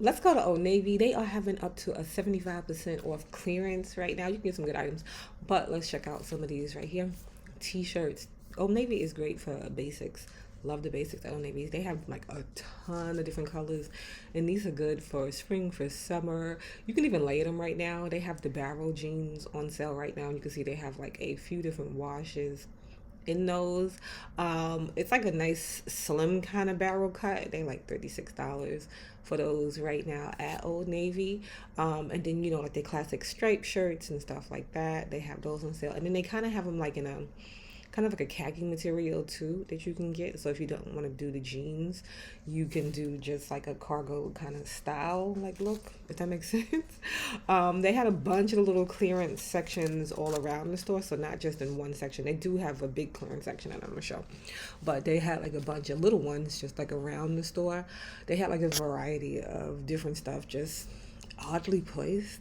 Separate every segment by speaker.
Speaker 1: Let's go to Old Navy. They are having up to a 75% off clearance right now. You can get some good items, but let's check out some of these right here. T-shirts. Old Navy is great for basics. Love the basics at Old Navy. They have like a ton of different colors, and these are good for spring, for summer. You can even layer them right now. They have the barrel jeans on sale right now. You can see they have like a few different washes in those. It's like a nice slim kind of barrel cut. They like $36 for those right now at Old Navy. And then you know like the classic striped shirts and stuff like that. They have those on sale, and then they kind of have them like in a kind of like a khaki material too that you can get. So if you don't want to do the jeans, you can do just like a cargo kind of style like look, if that makes sense. They had a bunch of little clearance sections all around the store, so not just in one section. They do have a big clearance section that I'm gonna show, but they had like a bunch of little ones just like around the store. They had like a variety of different stuff, just oddly placed.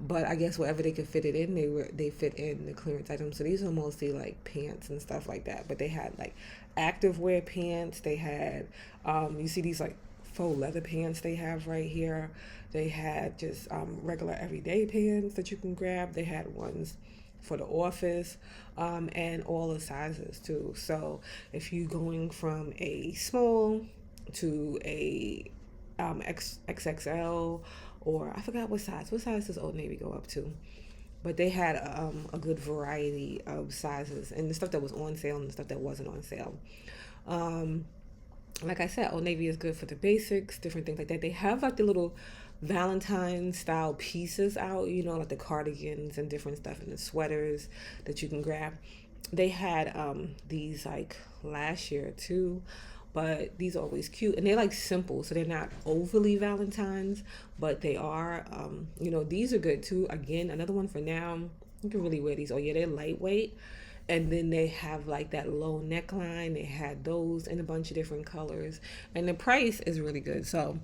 Speaker 1: But I guess wherever they could fit it in, they fit in the clearance items. So these are mostly like pants and stuff like that. But they had like active wear pants. They had you see these like faux leather pants they have right here. They had just regular everyday pants that you can grab. They had ones for the office, and all the sizes too. So if you're going from a small to a XXL, or I forgot what size. What size does Old Navy go up to? But they had a good variety of sizes, and the stuff that was on sale and the stuff that wasn't on sale. Um, like I said, Old Navy is good for the basics, different things like that. They have like the little Valentine style pieces out, you know, like the cardigans and different stuff, and the sweaters that you can grab. They had these like last year too, but these are always cute, and they're like simple, so they're not overly Valentines, but they are you know, these are good too. Again, another one for now. You can really wear these. Oh yeah, they're lightweight, and then they have like that low neckline. They had those in a bunch of different colors, and the price is really good. So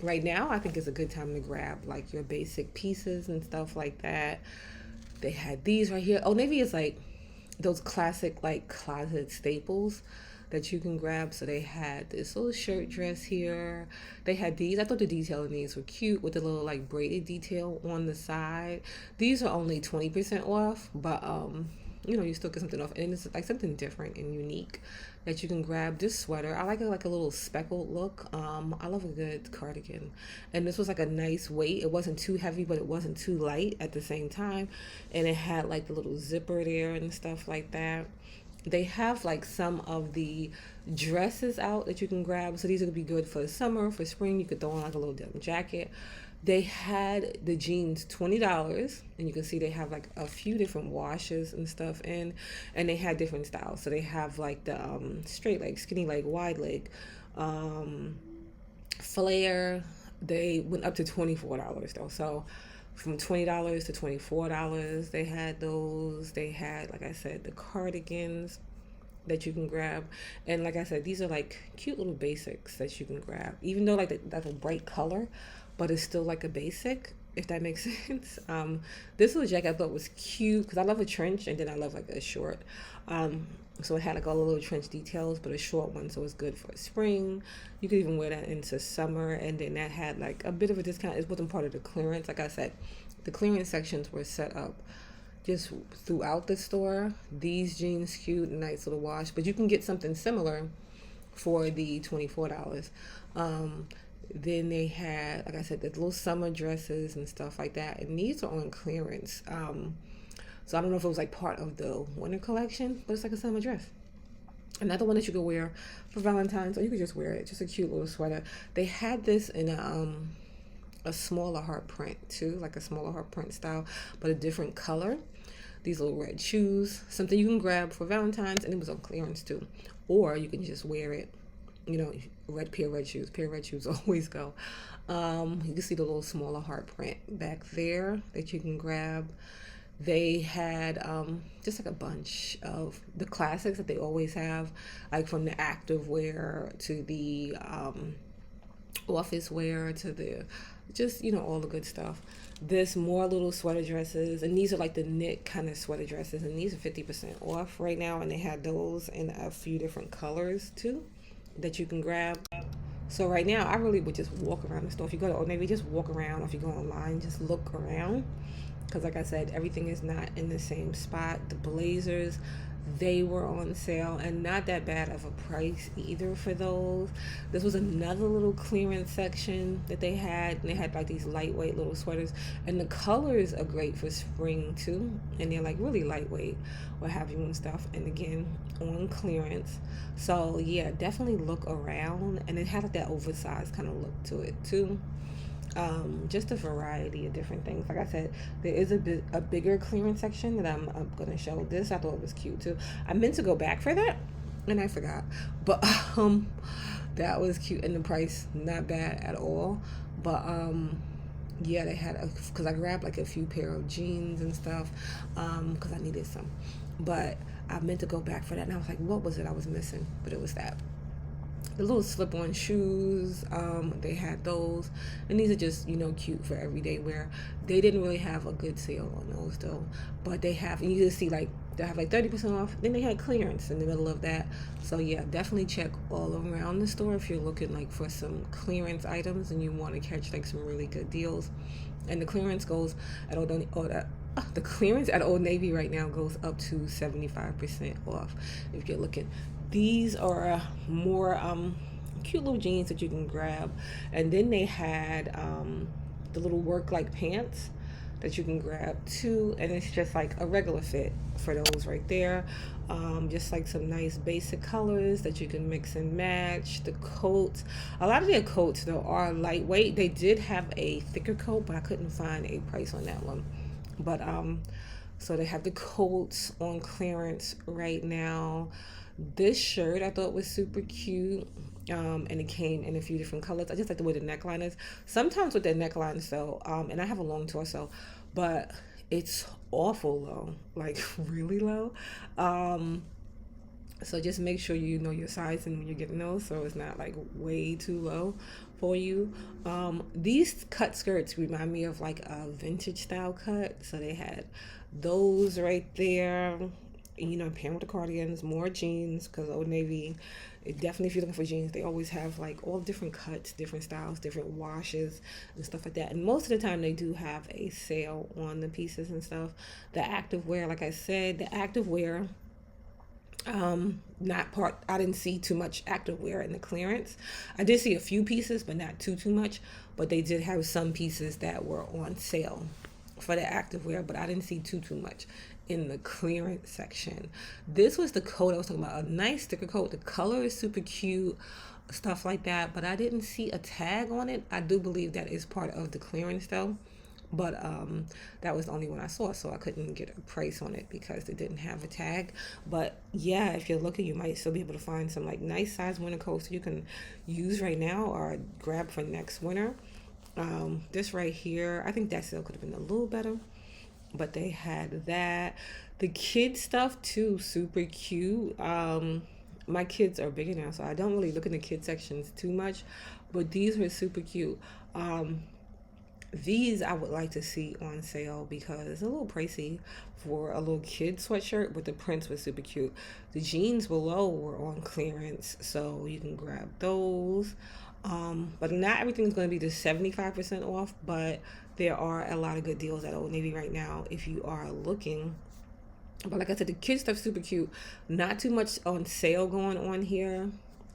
Speaker 1: right now I think it's a good time to grab like your basic pieces and stuff like that. They had these right here. Oh, Navy is like those classic like closet staples that you can grab. So they had this little shirt dress here. They had these. I thought the detail in these were cute with the little like braided detail on the side. These are only 20% off, but you know, you still get something off, and it's like something different and unique that you can grab. This sweater, I like it, like a little speckled look. I love a good cardigan, and this was like a nice weight. It wasn't too heavy, but it wasn't too light at the same time, and it had like the little zipper there and stuff like that. They have like some of the dresses out that you can grab, so these would be good for the summer, for spring. You could throw on like a little denim jacket. They had the jeans $20, and you can see they have like a few different washes and stuff in, and they had different styles. So they have like the straight leg, skinny leg, wide leg, um, flare. They went up to $24 though. So from $20 to $24, they had those. They had, like I said, the cardigans that you can grab, and like I said, these are like cute little basics that you can grab, even though like that's a bright color, but it's still like a basic, if that makes sense. This little jacket I thought was cute because I love a trench, and then I love like a short. So it had like all the little trench details, but a short one, so it's good for spring. You could even wear that into summer, and then that had like a bit of a discount. It wasn't part of the clearance. Like I said, the clearance sections were set up just throughout the store. These jeans cute, nice little wash, but you can get something similar for the $24. Then they had, like I said, the little summer dresses and stuff like that, and these are on clearance. So I don't know if it was like part of the winter collection, but it's like a summer dress. Another one that you could wear for Valentine's, or you could just wear it, just a cute little sweater. They had this in a smaller heart print too, like a smaller heart print style, but a different color. These little red shoes, something you can grab for Valentine's, and it was on clearance too. Or you can just wear it, you know, red pair of red shoes. Pair of red shoes always go. You can see the little smaller heart print back there that you can grab. They had just like a bunch of the classics that they always have, like from the active wear to the office wear to the just, you know, all the good stuff. This more little sweater dresses, and these are like the knit kind of sweater dresses, and these are 50% off right now, and they had those in a few different colors too that you can grab. So right now, I really would just walk around the store. If you go to Old Navy, just walk around. If you go online, just look around. Because like I said, everything is not in the same spot. The blazers, they were on sale, and not that bad of a price either for those. This was another little clearance section that they had, and they had like these lightweight little sweaters, and the colors are great for spring too, and they're like really lightweight, what have you, and stuff, and again on clearance. So yeah, definitely look around, and it had like that oversized kind of look to it too. Just a variety of different things. Like I said, there is a bigger clearance section that I'm going to show. This I thought it was cute too. I meant to go back for that and I forgot, but that was cute, and the price not bad at all. But yeah, they had because I grabbed like a few pair of jeans and stuff because I needed some, but I meant to go back for that, and I was like, what was it I was missing? But it was that. The little slip-on shoes, they had those, and these are just, cute for everyday wear. They didn't really have a good sale on those though, but they have, and you just see like they have like 30% off. Then they had clearance in the middle of that. So yeah, definitely check all around the store if you're looking like for some clearance items and you want to catch like some really good deals. And the clearance goes at the clearance at Old Navy right now goes up to 75% off if you're looking. These are more cute little jeans that you can grab, and then they had the little work like pants that you can grab too, and it's just like a regular fit for those right there. Just like some nice basic colors that you can mix and match. The coats, a lot of their coats though are lightweight. They did have a thicker coat, but I couldn't find a price on that one. But so they have the coats on clearance right now. This shirt I thought was super cute. And it came in a few different colors. I just like the way the neckline is. Sometimes with the neckline, though, and I have a long torso, but it's awful low, like really low. So just make sure you know your size and when you're getting those, so it's not like way too low for you. These cut skirts remind me of like a vintage style cut. So they had those right there. Pairing with the cardigans, more jeans, because Old Navy, definitely if you're looking for jeans, they always have like all different cuts, different styles, different washes and stuff like that. And most of the time they do have a sale on the pieces and stuff. The activewear, like I said, the activewear, not part, I didn't see too much activewear in the clearance. I did see a few pieces, but not too much. But they did have some pieces that were on sale for the activewear, but I didn't see too much in the clearance section. This was the coat I was talking about, a nice thicker coat. The color is super cute, stuff like that, but I didn't see a tag on it. I do believe that is part of the clearance though, but that was the only one I saw, so I couldn't get a price on it because it didn't have a tag. But yeah, if you're looking, you might still be able to find some like nice size winter coats that you can use right now or grab for next winter. This right here, I think that sale could have been a little better, but they had that. The kid stuff too, super cute. My kids are bigger now, so I don't really look in the kid sections too much, but these were super cute. These I would like to see on sale because it's a little pricey for a little kid sweatshirt, but the prints were super cute. The jeans below were on clearance, so you can grab those. But not everything's going to be the 75% off, but there are a lot of good deals at Old Navy right now if you are looking. But like I said, the kids stuff super cute. Not too much on sale going on here,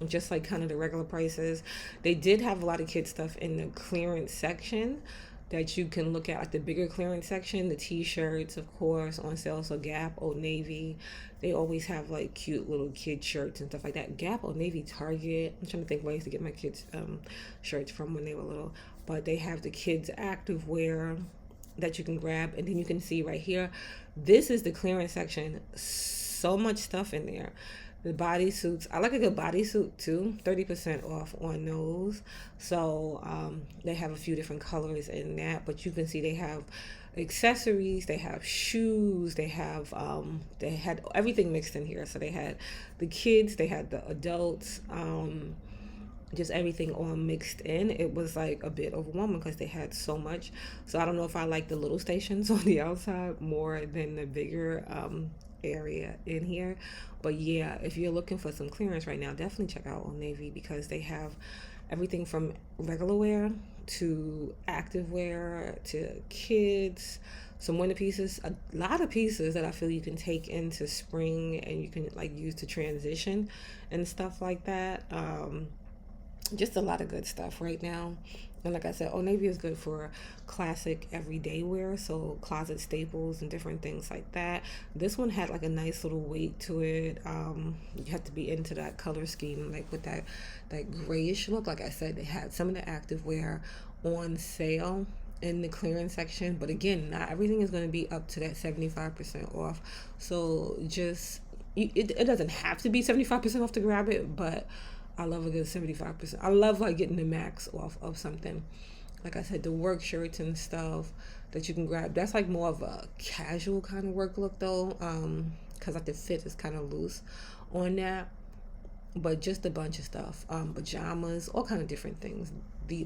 Speaker 1: just like kind of the regular prices. They did have a lot of kids stuff in the clearance section that you can look at, like the bigger clearance section. The t-shirts, of course, on sale. So Gap, Old Navy, they always have like cute little kid shirts and stuff like that. Gap, Old Navy, Target. I'm trying to think ways to get my kids shirts from when they were little. But they have the kids active wear that you can grab, and then you can see right here, this is the clearance section. So much stuff in there. The bodysuits, I like a good bodysuit too, 30% off on those. So they have a few different colors in that, but you can see they have accessories, they have shoes, they had everything mixed in here. So they had the kids, they had the adults, just everything all mixed in. It was like a bit overwhelming because they had so much. So I don't know if I like the little stations on the outside more than the bigger area in here. But yeah, if you're looking for some clearance right now, definitely check out Old Navy because they have everything from regular wear to active wear to kids, some winter pieces, a lot of pieces that I feel you can take into spring and you can like use to transition and stuff like that. Just a lot of good stuff right now. And like I said, Old Navy is good for classic everyday wear, so closet staples and different things like that. This one had like a nice little weight to it. You have to be into that color scheme, like with that grayish look. Like I said, they had some of the active wear on sale in the clearance section, but again, not everything is going to be up to that 75% off. So just it doesn't have to be 75% off to grab it, but I love a good 75%. I love like getting the max off of something. Like I said, the work shirts and stuff that you can grab. That's like more of a casual kind of work look though, because like the fit is kind of loose on that. But just a bunch of stuff, pajamas, all kind of different things.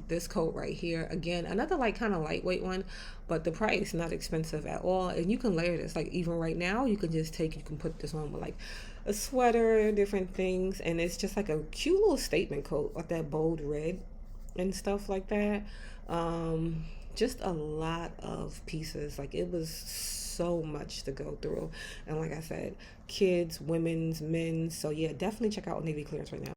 Speaker 1: This coat right here, again, another like kind of lightweight one, but the price not expensive at all, and you can layer this. Like even right now, you can just take, you can put this on with like a sweater, different things, and it's just like a cute little statement coat, like that bold red and stuff like that. Just a lot of pieces. Like it was so much to go through, and like I said, kids, women's, men's. So yeah, definitely check out Navy Clearance right now.